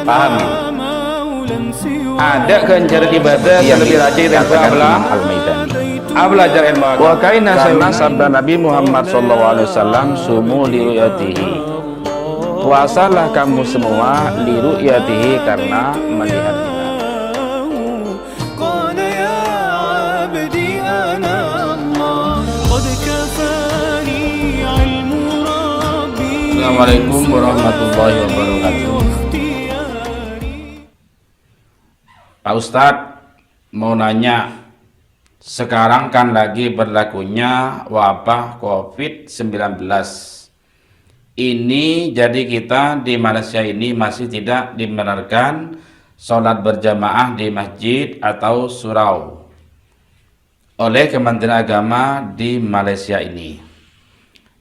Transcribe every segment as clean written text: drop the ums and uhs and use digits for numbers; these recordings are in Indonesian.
pahami. Ada cara ibadah yang lebih rajin daripada belajar ilmu agama. Wa kaina sabda Nabi Muhammad SAW, sumu li ru'yatihi. Puasalah kamu semua li ru'yatihi, karena melihatnya. Assalamualaikum warahmatullahi wabarakatuh. Pak Ustadz mau nanya, sekarang kan lagi berlakunya wabah COVID-19 ini, jadi kita di Malaysia ini masih tidak dibenarkan sholat berjamaah di masjid atau surau oleh Kementerian Agama di Malaysia ini,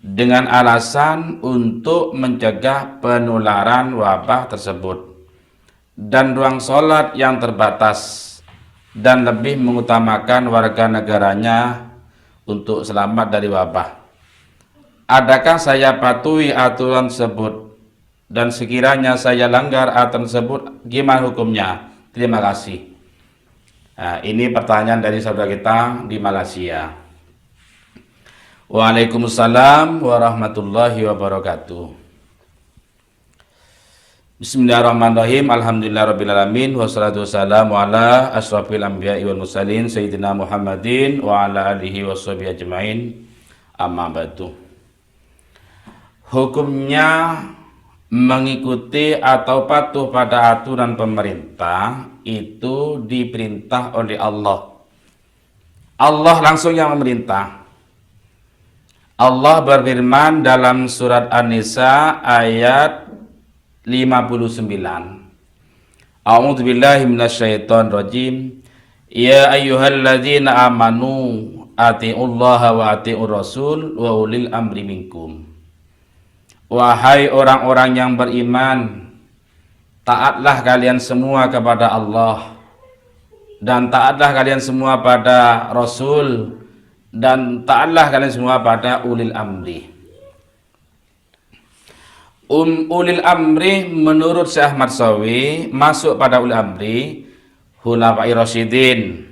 dengan alasan untuk mencegah penularan wabah tersebut, dan ruang sholat yang terbatas, dan lebih mengutamakan warga negaranya untuk selamat dari wabah. Adakah saya patuhi aturan tersebut? Dan sekiranya saya langgar aturan tersebut, gimana hukumnya? Terima kasih. Nah, ini pertanyaan dari saudara kita di Malaysia. Waalaikumsalam warahmatullahi wabarakatuh. Bismillahirrahmanirrahim. Alhamdulillahirrabbilalamin. Wassalatu wassalamu ala ashrafil anbiya'i wal mursalin Sayyidina Muhammadin wa ala alihi washabihi ajmain. Amma ba'du. Hukumnya mengikuti atau patuh pada aturan pemerintah itu diperintah oleh Allah. Allah langsung yang memerintah. Allah berfirman dalam surat An-Nisa ayat 59. A'udzu billahi minasyaitonir rajim. Ya ayyuhalladzina amanu atiullaha wa atiur rasul wa ulil amri minkum. Wahai orang-orang yang beriman, taatlah kalian semua kepada Allah, dan taatlah kalian semua pada Rasul, dan taatlah kalian semua pada ulil amri. Ulil amri menurut Syekh Ahmad Sawi masuk pada ulil amri Khulafa'i Rasyidin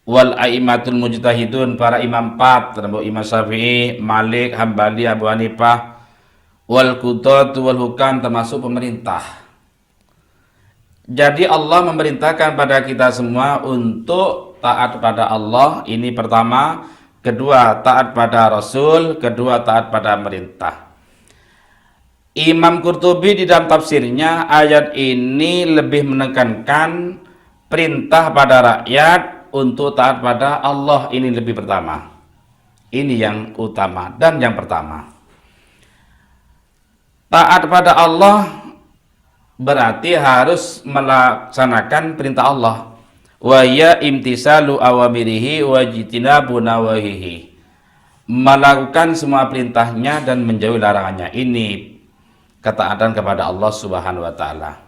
wal a'immatul mujtahidun, para imam 4, termasuk Imam Syafi'i, Malik, Hambali, Abu Hanifah, wal qudhat wal hukam, termasuk pemerintah. Jadi Allah memerintahkan pada kita semua untuk taat pada Allah, ini pertama. Kedua, taat pada Rasul. Kedua, taat pada pemerintah. Imam Qurtubi di dalam tafsirnya ayat ini lebih menekankan perintah pada rakyat untuk taat pada Allah, ini lebih pertama. Ini yang utama dan yang pertama. Taat pada Allah berarti harus melaksanakan perintah Allah. Wa ya imtisalu awamirihi wa jitinabu nawahihi. Melakukan semua perintahnya dan menjauhi larangannya. Ini ketaatan kepada Allah Subhanahu wa taala.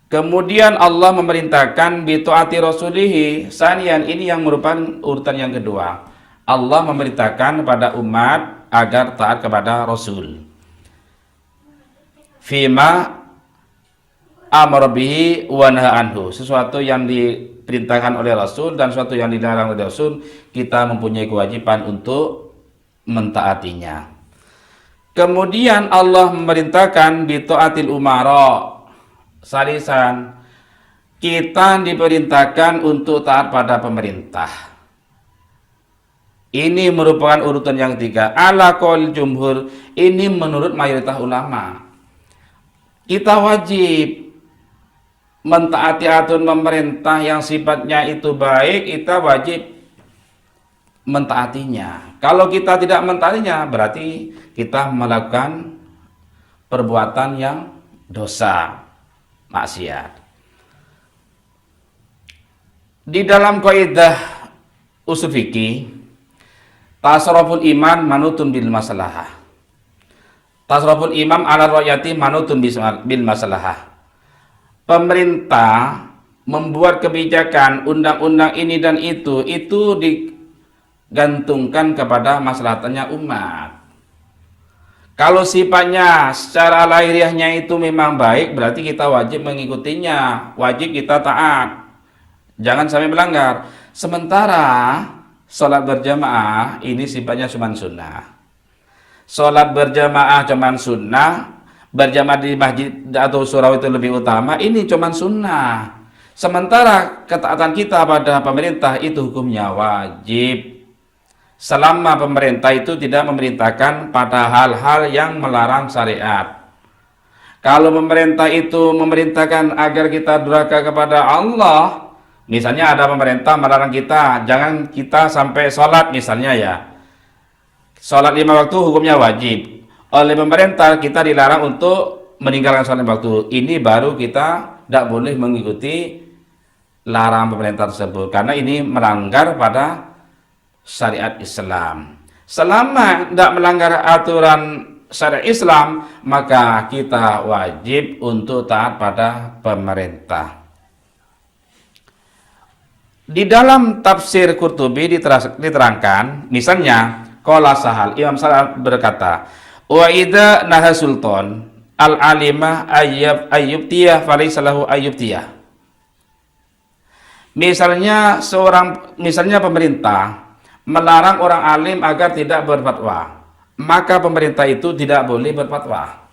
Kemudian Allah memerintahkan bi taati rasulihi. Sanian, ini yang merupakan urutan yang kedua. Allah memerintahkan kepada umat agar taat kepada Rasul. Fima amara bihi wa naha anhu. Sesuatu yang diperintahkan oleh Rasul dan sesuatu yang dilarang oleh Rasul, kita mempunyai kewajiban untuk mentaatinya. Kemudian Allah memerintahkan bi taatil umara. Salisan, kita diperintahkan untuk taat pada pemerintah. Ini merupakan urutan yang ketiga. Ala qaul jumhur, ini menurut mayoritas ulama. Kita wajib mentaati aturan pemerintah yang sifatnya itu baik, kita wajib mentaatinya. Kalau kita tidak mentaatinya, berarti kita melakukan perbuatan yang dosa, maksiat. Di dalam kaidah usul fikih, tasarruful iman manutun bil maslahah. Tasarruful imam ala rakyati manutun bil maslahah. Pemerintah membuat kebijakan, undang-undang ini dan itu digantungkan kepada maslahatnya umat. Kalau sifatnya secara lahiriahnya itu memang baik, berarti kita wajib mengikutinya, wajib kita taat. Jangan sampai melanggar. Sementara sholat berjamaah ini sifatnya cuma sunnah. Sholat berjamaah cuma sunnah, berjamaah di masjid atau surau itu lebih utama, ini cuma sunnah. Sementara ketaatan kita pada pemerintah itu hukumnya wajib. Selama pemerintah itu tidak memerintahkan pada hal-hal yang melarang syariat. Kalau pemerintah itu memerintahkan agar kita durhaka kepada Allah, misalnya ada pemerintah melarang kita, jangan kita sampai sholat misalnya ya. Sholat 5 waktu hukumnya wajib. Oleh pemerintah kita dilarang untuk meninggalkan sholat 5 waktu. Ini baru kita tidak boleh mengikuti larangan pemerintah tersebut. Karena ini melanggar pada syariat Islam. Selama tidak melanggar aturan syariat Islam, maka kita wajib untuk taat pada pemerintah. Di dalam tafsir Qurtubi diterangkan, misalnya qala Sahal, Imam Sahal berkata, wa idza naha sultan al-alimah ayyubtiyah falaysa lahu ayyubtiyah. Misalnya pemerintah melarang orang alim agar tidak berfatwa, maka pemerintah itu tidak boleh berfatwa.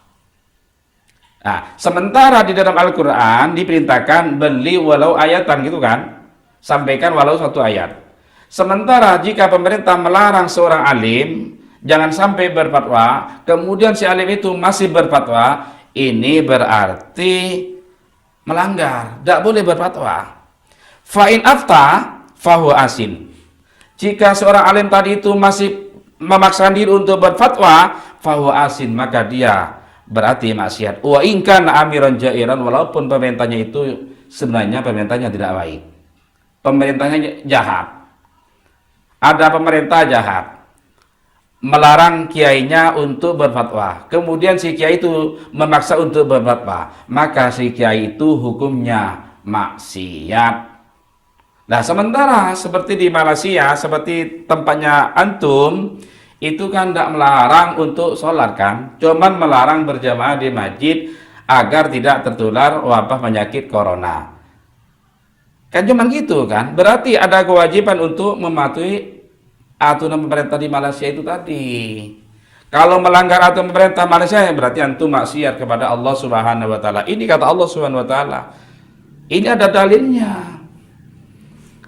Nah, sementara di dalam Al-Quran diperintahkan beli walau ayatan gitu kan, sampaikan walau satu ayat. Sementara jika pemerintah melarang seorang alim jangan sampai berfatwa, kemudian si alim itu masih berfatwa, ini berarti melanggar, tidak boleh berfatwa. Fa'in afta fahuwa asin. Jika seorang alim tadi itu masih memaksakan diri untuk berfatwa, fahuwa asin, maka dia berarti maksiat. Wa in kana amiran jairan, walaupun pemerintahnya itu sebenarnya pemerintahnya tidak baik. Pemerintahnya jahat. Ada pemerintah jahat melarang kiainya untuk berfatwa. Kemudian si kiai itu memaksa untuk berfatwa, maka si kiai itu hukumnya maksiat. Nah, sementara seperti di Malaysia, seperti tempatnya antum, itu kan tidak melarang untuk sholat kan, cuman melarang berjamaah di masjid agar tidak tertular wabah penyakit corona. Kan cuman gitu kan, berarti ada kewajiban untuk mematuhi aturan pemerintah di Malaysia itu tadi. Kalau melanggar aturan pemerintah Malaysia, berarti antum maksiat kepada Allah Subhanahu wa taala. Ini kata Allah Subhanahu wa taala. Ini ada dalilnya.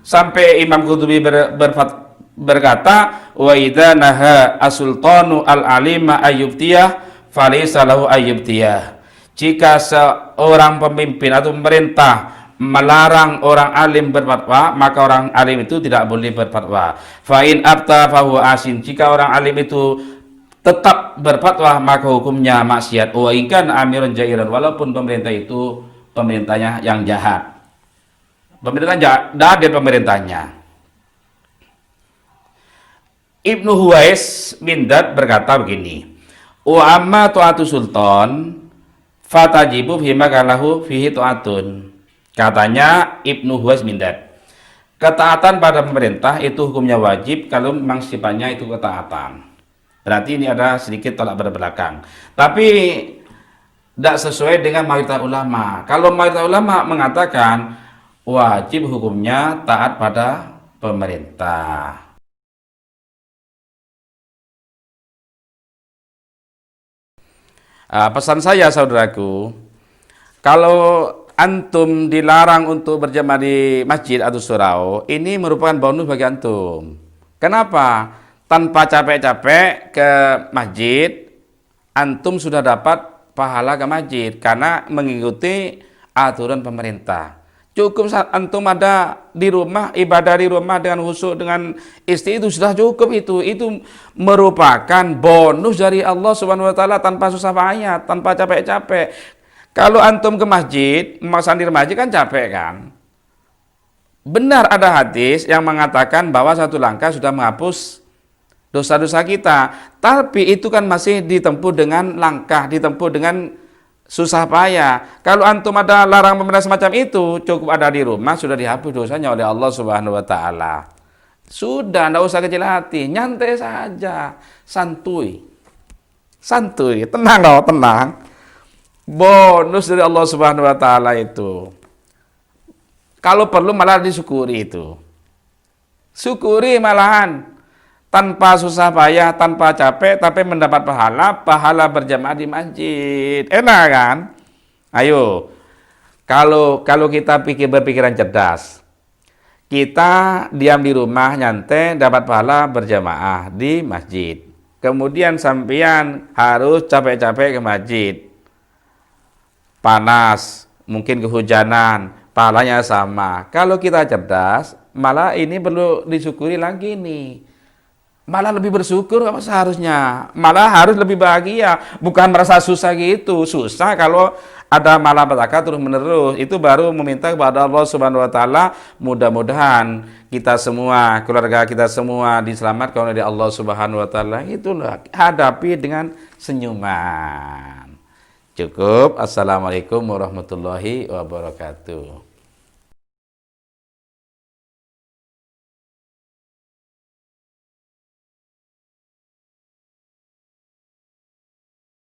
Sampai Imam Qurtubi berkata, wa idza naha as-sultanu al-alima ayyubtiyah falaysa lahu ayyubtiyah. Jika seorang pemimpin atau pemerintah melarang orang alim berfatwa, maka orang alim itu tidak boleh berfatwa. Fa in abta fahuwa asin. Jika orang alim itu tetap berfatwa, maka hukumnya maksiat. Wa in kana amiran jairan, walaupun pemerintah itu pemerintahnya yang jahat. Pemerintah jahat dari pemerintahnya. Ibnu Huwais Mindad berkata begini, wa amma ta'atu sultan fatajibu fima kalahu fihi ta'atun. Katanya Ibnu Huwais Mindad, ketaatan pada pemerintah itu hukumnya wajib kalau memang sifatnya itu ketaatan. Berarti ini ada sedikit tolak belakang. Tapi tidak sesuai dengan mayoritas ulama. Kalau mayoritas ulama mengatakan wajib hukumnya taat pada pemerintah. Pesan saya saudaraku, kalau antum dilarang untuk berjamaah di masjid atau surau, ini merupakan bonus bagi antum. Kenapa? Tanpa capek-capek ke masjid, antum sudah dapat pahala ke masjid karena mengikuti aturan pemerintah. Cukup saat antum ada di rumah, ibadah di rumah dengan khusyuk dengan istri, itu sudah cukup. Itu merupakan bonus dari Allah Subhanahu wa taala tanpa susah payah, tanpa capek-capek. Kalau antum ke masjid, memaksakan diri masjid kan capek kan? Benar ada hadis yang mengatakan bahwa satu langkah sudah menghapus dosa-dosa kita. Tapi itu kan masih ditempuh dengan langkah, ditempuh dengan susah payah. Kalau antum ada larang pemerintah semacam itu, cukup ada di rumah sudah dihapus dosanya oleh Allah Subhanahu wa taala. Sudah, tidak usah kecil hati, nyantai saja, santuy. Santuy, tenang loh, tenang. Bonus dari Allah Subhanahu wa taala itu. Kalau perlu malah disyukuri itu. Syukuri malahan tanpa susah payah, tanpa capek, tapi mendapat pahala berjamaah di masjid. Enak kan? Ayo, kalau kita berpikiran cerdas, kita diam di rumah nyantai dapat pahala berjamaah di masjid. Kemudian sampean harus capek-capek ke masjid. Panas, mungkin kehujanan, pahalanya sama. Kalau kita cerdas, malah ini perlu disyukuri lagi nih. Malah lebih bersyukur seharusnya. Malah harus lebih bahagia, bukan merasa susah gitu. Susah kalau ada malapetaka terus menerus. Itu baru meminta kepada Allah Subhanahu wa taala, mudah-mudahan kita semua, keluarga kita semua diselamatkan oleh Allah Subhanahu wa taala. Itulah hadapi dengan senyuman. Cukup. Assalamualaikum warahmatullahi wabarakatuh.